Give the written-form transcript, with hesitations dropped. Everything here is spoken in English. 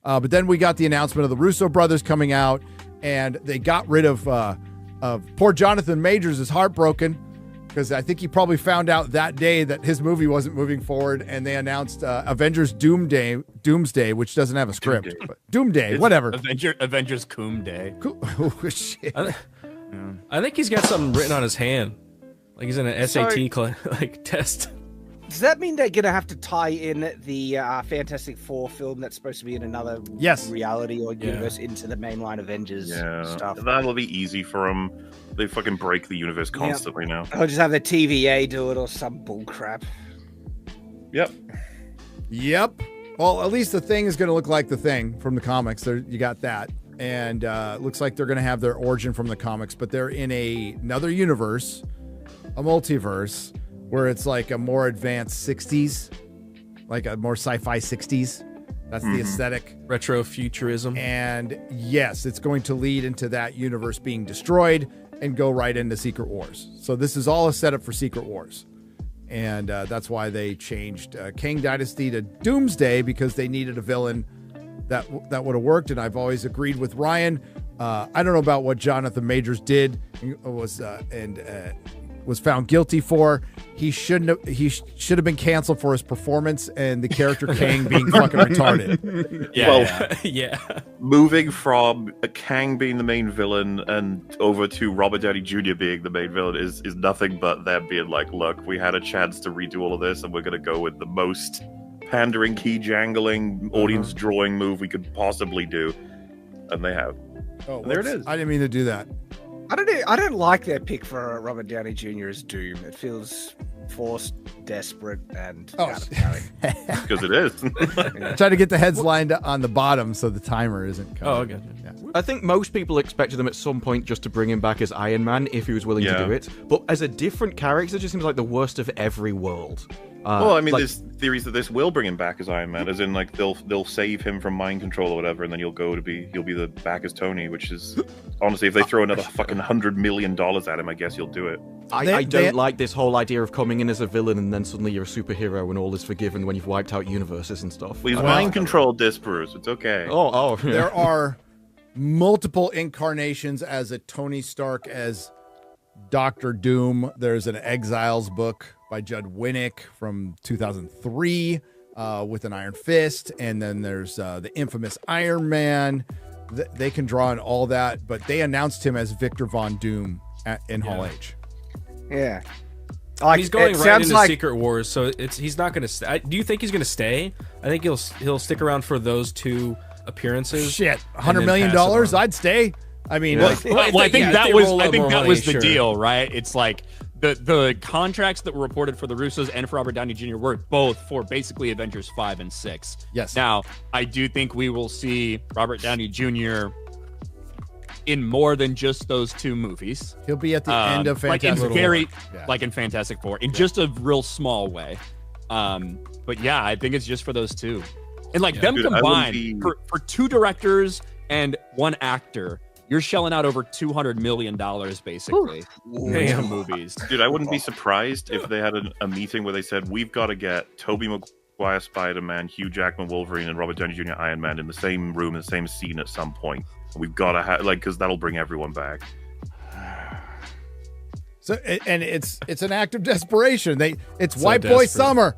But then we got the announcement of the Russo brothers coming out, and they got rid of poor Jonathan Majors is heartbroken because I think he probably found out that day that his movie wasn't moving forward, and they announced Avengers Doomsday, which doesn't have a script. Doomsday, whatever. Avengers Coom Day. Oh, shit. I think he's got something written on his hand. Like he's in an SAT test. Does that mean they're going to have to tie in the Fantastic Four film that's supposed to be in another reality or universe into the mainline Avengers stuff? That'll be easy for them. They fucking break the universe constantly now. I'll just have the TVA do it or some bullcrap. Yep. Well, at least the Thing is going to look like the Thing from the comics. There, you got that. And looks like they're going to have their origin from the comics, but they're in another universe, a multiverse, where it's like a more advanced 60s, like a more sci-fi 60s. That's the aesthetic. Retro futurism. And yes, it's going to lead into that universe being destroyed and go right into Secret Wars. So this is all a setup for Secret Wars. And that's why they changed Kang Dynasty to Doomsday, because they needed a villain that would have worked. And I've always agreed with Ryan. I don't know about what Jonathan Majors did was found guilty for. He should have been canceled for his performance and the character Kang being fucking retarded. Yeah. Moving from Kang being the main villain and over to Robert Downey Jr. being the main villain is nothing but them being like, look, we had a chance to redo all of this and we're going to go with the most pandering, key jangling, audience drawing move we could possibly do. And they have. Oh, there it is. I didn't mean to do that. I don't like their pick for Robert Downey Jr. as Doom. It feels forced, desperate, and out of character. Because it is. Try to get the heads lined on the bottom so the timer isn't coming. Oh, okay. Yeah. I think most people expected them at some point just to bring him back as Iron Man if he was willing to do it. But as a different character, it just seems like the worst of every world. Well, I mean, there's theories that this will bring him back as Iron Man, as in like they'll save him from mind control or whatever, and then he'll be back as Tony, which is honestly, if they throw another fucking $100 million at him, I guess he'll do it. I don't like this whole idea of coming in as a villain and then suddenly you're a superhero and all is forgiven when you've wiped out universes and stuff. Well, he's mind controlled this, Bruce. It's okay. Yeah. There are multiple incarnations as a Tony Stark as Dr. Doom. There's an Exiles book by Judd Winnick from 2003 with an Iron Fist. And then there's the infamous Iron Man. They can draw on all that, but they announced him as Victor Von Doom in Hall H. Yeah. He's going right into Secret Wars, so he's not going to stay. Do you think he's going to stay? I think he'll stick around for those two appearances. Shit, $100 million? I'd stay. I mean, I think that was the deal, right? It's like the contracts that were reported for the Russos and for Robert Downey Jr. were both for basically Avengers 5 and 6. Yes. Now, I do think we will see Robert Downey Jr. in more than just those two movies. He'll be at the end of Fantastic Four. Like in Fantastic Four, in just a real small way. But yeah, I think it's just for those two. And like them combined, for two directors and one actor, you're shelling out over $200 million basically into movies. Dude, I wouldn't be surprised if they had a meeting where they said, we've got to get Tobey Maguire Spider-Man, Hugh Jackman Wolverine, and Robert Downey Jr. Iron Man in the same room, in the same scene at some point. We've got to have, because that'll bring everyone back. So, and it's an act of desperation. It's White Boy Summer.